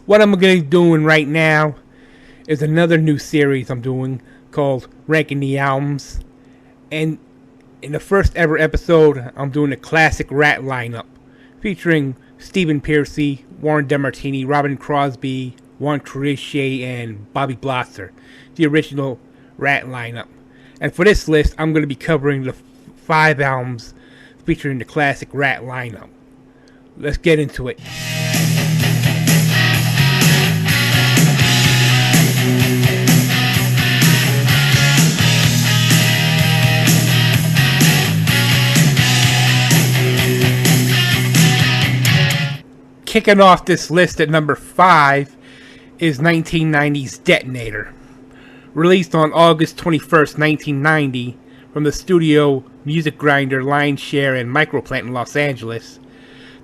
What I'm going to be doing right now is another new series I'm doing called Ranking the Albums. And in the first ever episode, I'm doing a classic Ratt lineup featuring Stephen Pearcy, Warren DeMartini, Robbin, Crosby, Juan, Croucier, and Bobby Blotzer, the original Ratt lineup. And for this list, I'm going to be covering the 5 albums featuring the classic Ratt lineup. Let's get into it. Kicking off this list at number 5 is 1990's Detonator. Released on August 21st, 1990, from the studio Music Grinder, Lion Share, and Microplant in Los Angeles,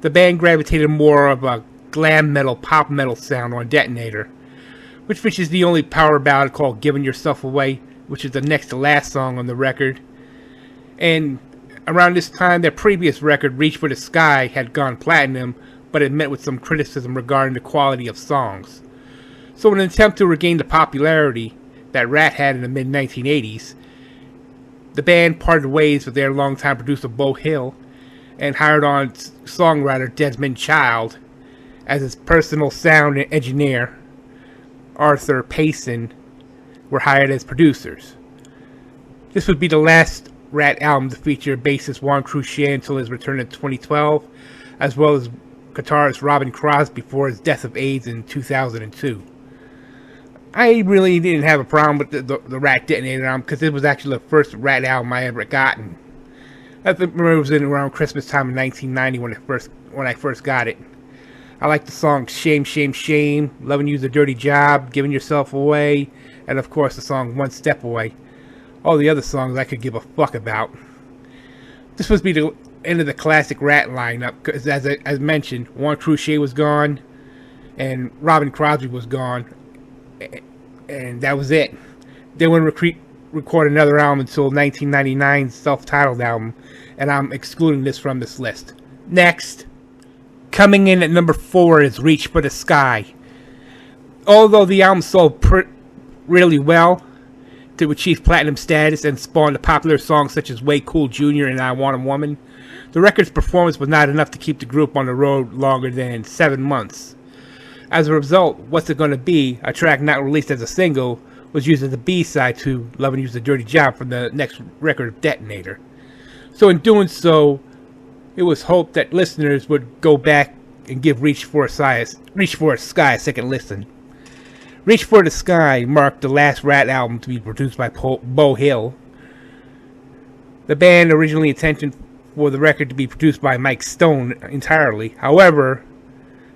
the band gravitated more of a glam metal, pop metal sound on Detonator, which features the only power ballad called Giving Yourself Away, which is the next to last song on the record. And around this time, their previous record, Reach for the Sky, had gone platinum, but it met with some criticism regarding the quality of songs. So in an attempt to regain the popularity that Ratt had in the mid-1980s, the band parted ways with their longtime producer Beau Hill and hired on songwriter Desmond Child as his personal sound engineer. Arthur Payson were hired as producers. This would be the last Ratt album to feature bassist Juan Croucier until his return in 2012, as well as guitarist Robbin Crosby before his death of AIDS in 2002. I really didn't have a problem with the Ratt Detonator album because it was actually the first Ratt album I ever gotten. I remember it was in around Christmas time in 1990 when I first got it. I like the songs Shame, Shame, Shame, Loving You's a Dirty Job, Giving Yourself Away, and of course the song One Step Away. All the other songs I could give a fuck about. This must be the end of the classic Ratt lineup, because as mentioned, Juan Croucier was gone, and Robbin Crosby was gone, and that was it. They wouldn't record another album until 1999's self-titled album, and I'm excluding this from this list. Next, coming in at number 4 is Reach for the Sky. Although the album sold really well to achieve platinum status and spawned popular songs such as Way Cool Jr. and I Want a Woman, the record's performance was not enough to keep the group on the road longer than 7 months. As a result, What's It Gonna Be, a track not released as a single, was used as a B-side to Lovin' You's a Dirty Job from the next record of Detonator. So in doing so, it was hoped that listeners would go back and give Reach for a Sky a second listen. Reach for the Sky marked the last Ratt album to be produced by Beau Hill. The band originally intended for the record to be produced by Mike Stone entirely. However,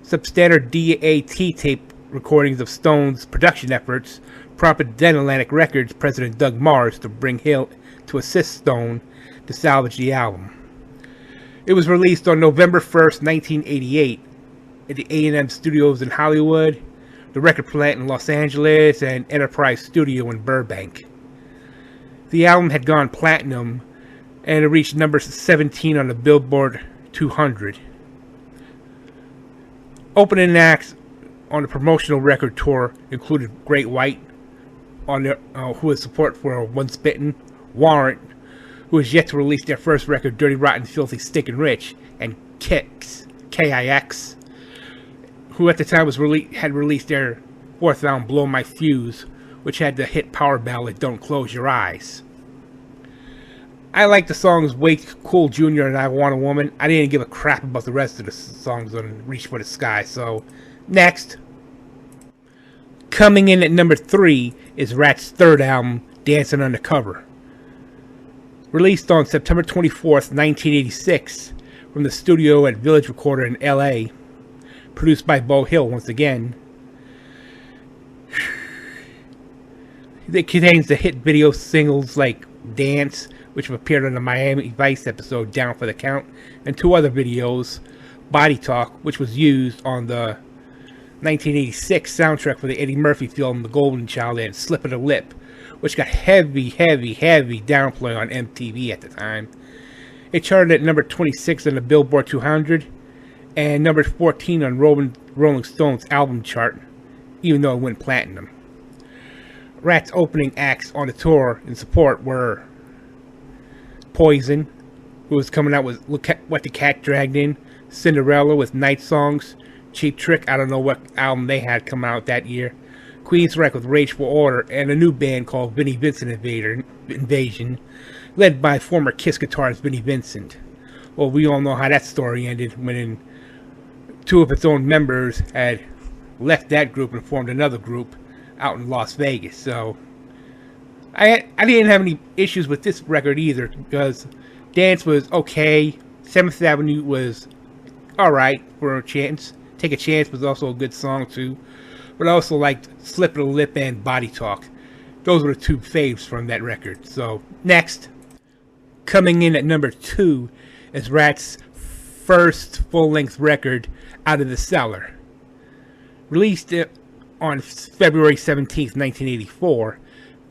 substandard DAT tape recordings of Stone's production efforts prompted Then Atlantic Records president Doug Mars to bring Hill to assist Stone to salvage the album. It was released on November 1st, 1988 at the A&M Studios in Hollywood, the Record Plant in Los Angeles, and Enterprise Studio in Burbank. The album had gone platinum, and it reached number 17 on the Billboard 200. Opening acts on the promotional record tour included Great White, who was support for Once Bitten, Warrant, who was yet to release their first record, Dirty, Rotten, Filthy, Stinkin' Rich, and Kix, K-I-X, who at the time had released their 4th album, Blow My Fuse, which had the hit power ballad Don't Close Your Eyes. I like the songs Way Cool Jr. and I Want a Woman. I didn't give a crap about the rest of the songs on Reach for the Sky, so next. Coming in at number 3 is Ratt's 3rd album, Dancing Undercover. Released on September 24th, 1986, from the studio at Village Recorder in LA. Produced by Beau Hill once again. It contains the hit video singles like Dance, which appeared on the Miami Vice episode Down for the Count, and 2 other videos, Body Talk, which was used on the 1986 soundtrack for the Eddie Murphy film The Golden Child, and Slip of the Lip, which got heavy downplay on MTV at the time. It charted at number 26 on the Billboard 200, and number 14 on Rolling Stone's album chart, even though it went platinum. Ratt's opening acts on the tour in support were Poison, who was coming out with Look at What the Cat Dragged In, Cinderella with Night Songs, Cheap Trick, I don't know what album they had come out that year, Queensrÿche with Rageful Order, and a new band called Vinnie Vincent Invasion, led by former Kiss guitarist Vinnie Vincent. Well, we all know how that story ended when two of its own members had left that group and formed another group out in Las Vegas. So I didn't have any issues with this record either, because Dance was okay, 7th Avenue was alright for a chance, Take a Chance was also a good song too, but I also liked Slip of the Lip and Body Talk. Those were the two faves from that record. So next, coming in at number 2 is Ratt's first full-length record, Out of the Cellar. Released on February 17th, 1984,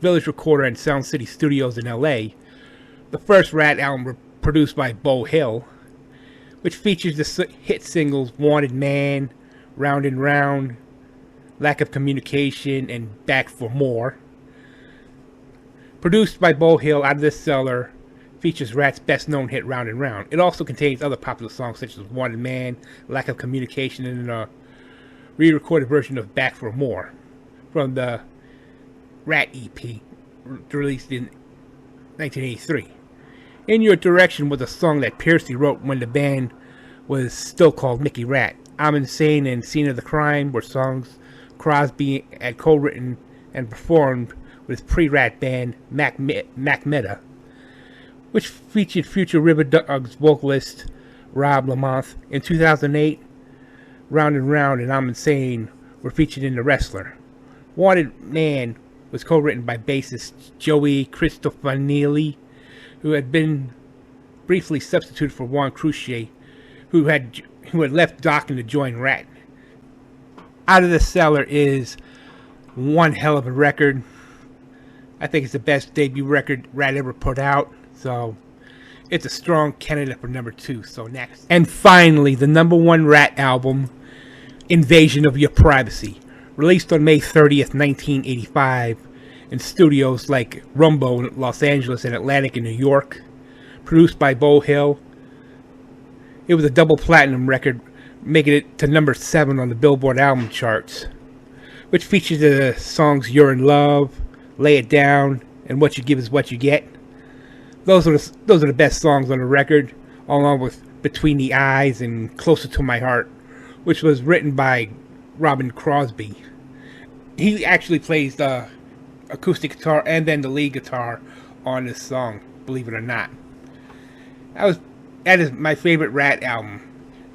Village Recorder and Sound City Studios in LA. The first Ratt album produced by Beau Hill, which features the hit singles Wanted Man, Round and Round, Lack of Communication, and Back for More. Produced by Beau Hill, Out of the Cellar features Ratt's best-known hit Round and Round. It also contains other popular songs such as Wanted Man, Lack of Communication, and a re-recorded version of Back for More from the Ratt EP, released in 1983. In Your Direction was a song that Pearcy wrote when the band was still called Mickey Ratt. I'm Insane and Scene of the Crime were songs Crosby had co-written and performed with his pre-Ratt band Mac Meta, which featured future River Dogs vocalist Rob Lamont. In 2008, Round and Round and I'm Insane were featured in The Wrestler. Wanted Man was co-written by bassist Joey Cristofanilli, who had been briefly substituted for Juan Croucier, who had left Dokken to join Ratt. Out of the Cellar is one hell of a record. I think it's the best debut record Ratt ever put out, so it's a strong candidate for number 2. So next. And finally, the number 1 Ratt album, Invasion of Your Privacy, released on May 30th, 1985, in studios like Rumbo in Los Angeles and Atlantic in New York. Produced by Beau Hill. It was a double platinum record, making it to number 7 on the Billboard album charts, which features the songs You're in Love, Lay It Down, and What You Give Is What You Get. Those are the best songs on the record, along with Between the Eyes and Closer to My Heart, which was written by Robbin Crosby. He actually plays the acoustic guitar and then the lead guitar on this song, believe it or not. That is my favorite Ratt album.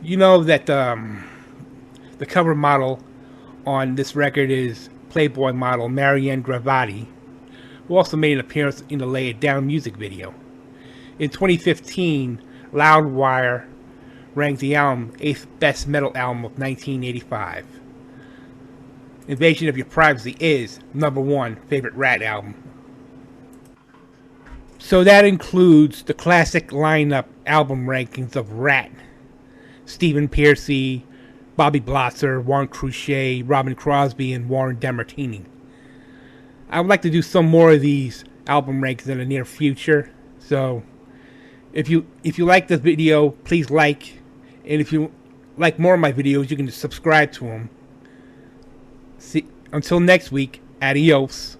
You know that the cover model on this record is Playboy model Marianne Gravati, who also made an appearance in the Lay It Down music video. In 2015, Loudwire ranked the album 8th best metal album of 1985. Invasion of Your Privacy is number 1 favorite Ratt album. So that includes the classic lineup album rankings of Ratt, Stephen Pearcy, Bobby Blotzer, Juan Croucier, Robin Crosby, and Warren DeMartini. I would like to do some more of these album rankings in the near future. So if you like this video, please like, and if you like more of my videos, you can just subscribe to them. See, until next week, adios.